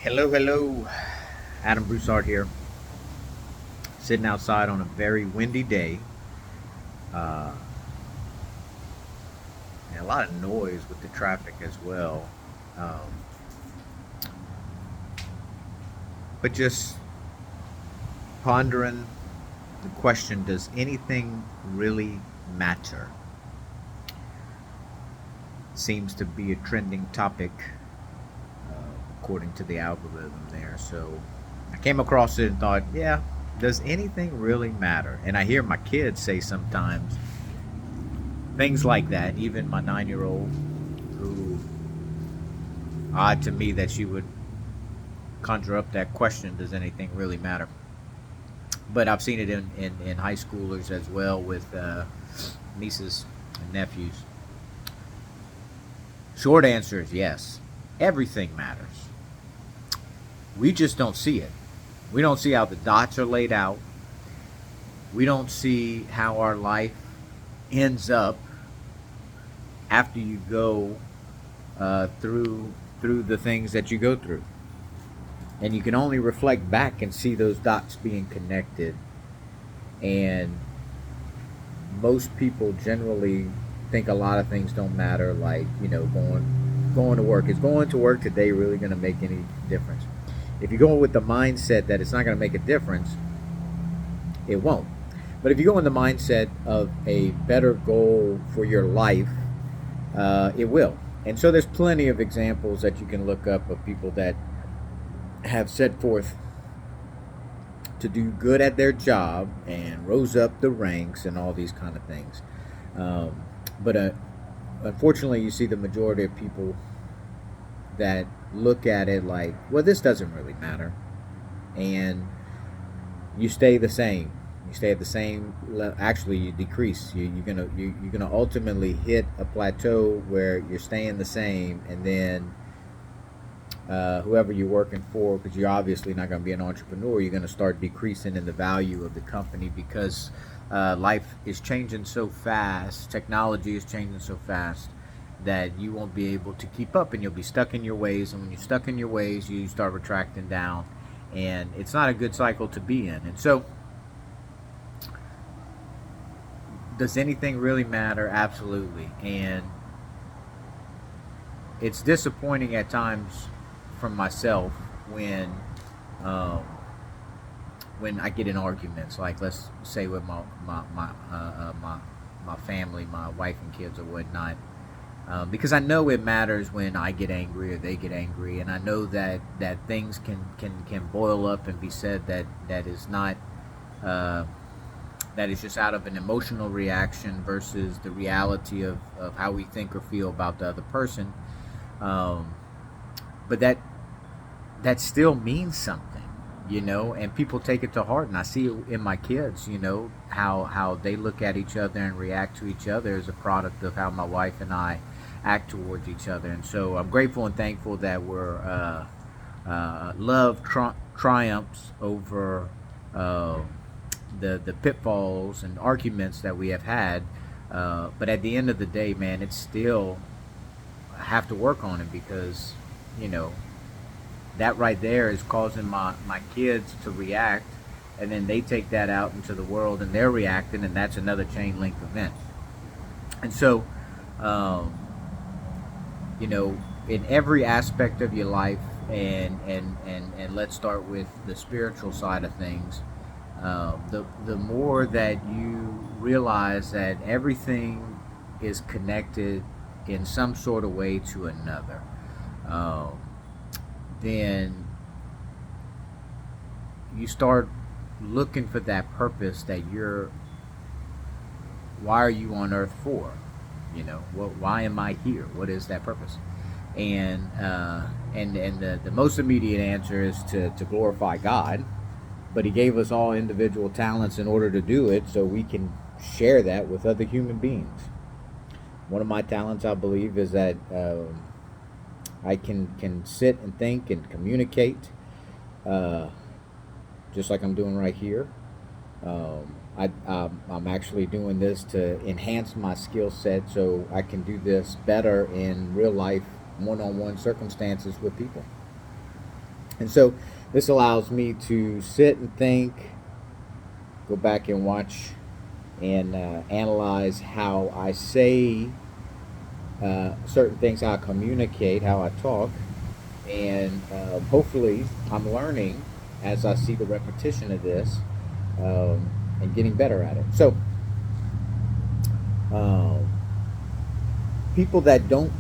Hello, hello. Adam Broussard here, sitting outside on a very windy day, uh, and a lot of noise with the traffic as well. Um, but just pondering the question, does anything really matter? Seems to be a trending topic, according to the algorithm there. So I came across it and thought, yeah, does anything really matter? And I hear my kids say sometimes things like that. Even my 9-year-old, who odd to me that she would conjure up that question, does anything really matter? But I've seen it in high schoolers as well with nieces and nephews. Short answer is yes. Everything matters. We just don't see it. We don't see how the dots are laid out. We don't see how our life ends up after you go through the things that you go through. And you can only reflect back and see those dots being connected. And most people generally think a lot of things don't matter, like going to work. Is going to work today really going to make any difference? If you go with the mindset that it's not going to make a difference, it won't. But if you go in the mindset of a better goal for your life, it will. And so there's plenty of examples that you can look up of people that have set forth to do good at their job and rose up the ranks and all these kind of things. But unfortunately, you see the majority of people that look at it like, well, this doesn't really matter, and you stay the same. You stay at the same. Actually, you decrease. You're gonna ultimately hit a plateau where you're staying the same, and then whoever you're working for, because you're obviously not going to be an entrepreneur, you're going to start decreasing in the value of the company because life is changing so fast, technology is changing so fast that you won't be able to keep up and you'll be stuck in your ways. And when you're stuck in your ways, you start retracting down, and it's not a good cycle to be in. And so, does anything really matter? Absolutely. And it's disappointing at times from myself um, when I get in arguments, like let's say with my family, my wife and kids or whatnot, because I know it matters when I get angry or they get angry, and I know that things can boil up and be said that is not. That is just out of an emotional reaction versus the reality of how we think or feel about the other person. Um, but that still means something, and people take it to heart. And I see it in my kids, how they look at each other and react to each other as a product of how my wife and I act towards each other. And so I'm grateful and thankful that love triumphs over the pitfalls and arguments that we have had. But at the end of the day, man, it's still, I have to work on it because, you know, that right there is causing my kids to react, and then they take that out into the world and they're reacting, and that's another chain link event. And so, um, in every aspect of your life, and let's start with the spiritual side of things. The more that you realize that everything is connected in some sort of way to another, um, then you start looking for that purpose that why are you on earth for? Why am I here? What is that purpose? And the most immediate answer is to glorify God, but He gave us all individual talents in order to do it, so we can share that with other human beings. One of my talents, I believe, is that I can sit and think and communicate, uh, just like I'm doing right here. I'm actually doing this to enhance my skill set so I can do this better in real life, one-on-one circumstances with people. And so this allows me to sit and think, go back and watch and analyze how I say certain things, how I communicate, how I talk, and hopefully I'm learning as I see the repetition of this, and getting better at it. So um, people that don't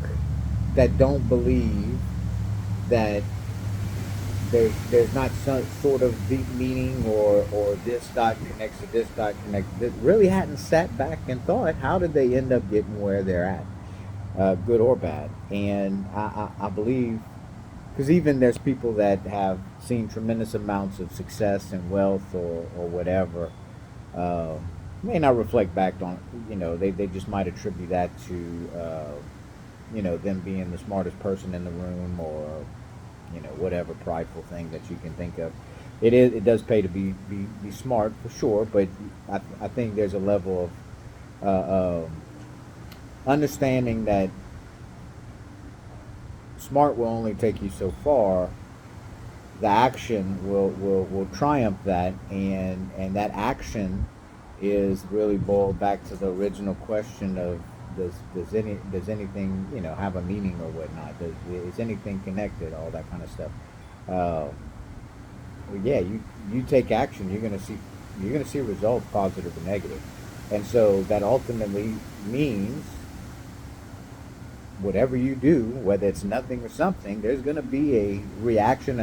believe that there's not some sort of deep meaning, or this dot connects to this dot connects to this, really hadn't sat back and thought, how did they end up getting where they're at, good or bad. And I believe, because even there's people that have seen tremendous amounts of success and wealth, or whatever, uh, may not reflect back on, they just might attribute that to, them being the smartest person in the room, or whatever prideful thing that you can think of. It does pay to be smart for sure, but I think there's a level of understanding that smart will only take you so far. The action will triumph that, and that action is really boiled back to the original question of, does anything have a meaning or whatnot? Is anything connected? All that kind of stuff. Uh, well, yeah, you take action, you're gonna see results, positive or negative, and so that ultimately means whatever you do, whether it's nothing or something, there's gonna be a reaction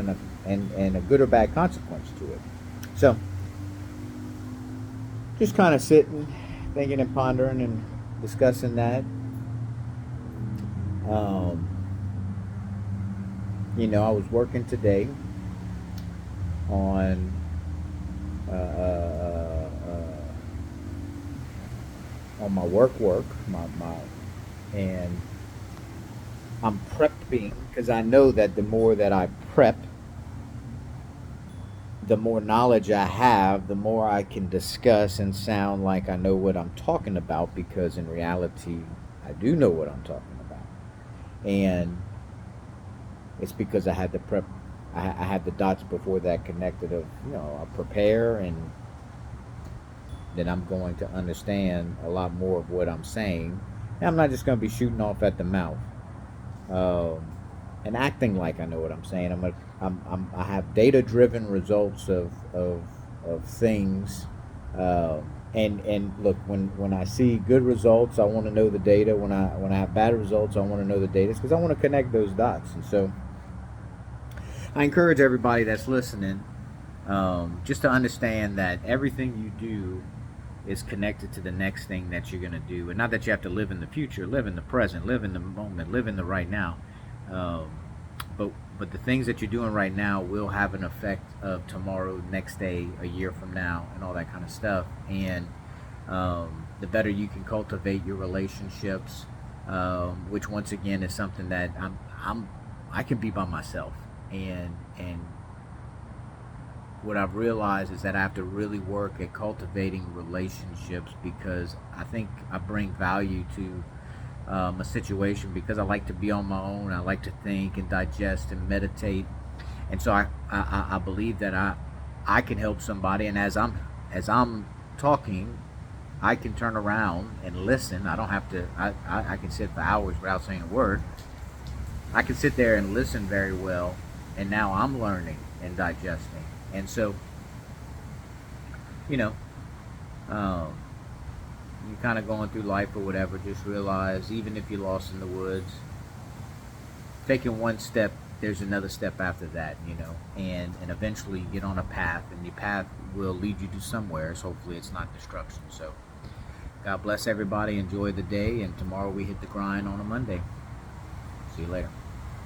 and a good or bad consequence to it. So just kind of sitting, thinking and pondering and discussing that. Um, I was working today on uh, uh, on my work, and I'm prepping because I know that the more that I prep, the more knowledge I have, the more I can discuss and sound like I know what I'm talking about, because in reality, I do know what I'm talking about. And it's because I had the prep, I had the dots before that connected of, I prepare, and then I'm going to understand a lot more of what I'm saying. And I'm not just going to be shooting off at the mouth, um, and acting like I know what I'm saying. I have data driven results of things. And look, when I see good results, I want to know the data. When I have bad results, I want to know the data, because I want to connect those dots. And so I encourage everybody that's listening, just to understand that everything you do is connected to the next thing that you're going to do. And not that you have to live in the future, live in the present, live in the moment, live in the right now. Um, but the things that you're doing right now will have an effect of tomorrow, next day, a year from now, and all that kind of stuff. And the better you can cultivate your relationships, which once again is something that I can be by myself, and what I've realized is that I have to really work at cultivating relationships, because I think I bring value to a situation, because I like to be on my own. I like to think and digest and meditate, and so I believe that I can help somebody, and as I'm talking, I can turn around and listen. I don't have to. I can sit for hours without saying a word. I can sit there and listen very well, and now I'm learning and digesting, and so you know. Um, you're kind of going through life or whatever, just realize, even if you're lost in the woods, taking one step, there's another step after that, and eventually you get on a path, and the path will lead you to somewhere. So hopefully it's not destruction. So God bless everybody. Enjoy the day, and tomorrow we hit the grind on a Monday. See you later.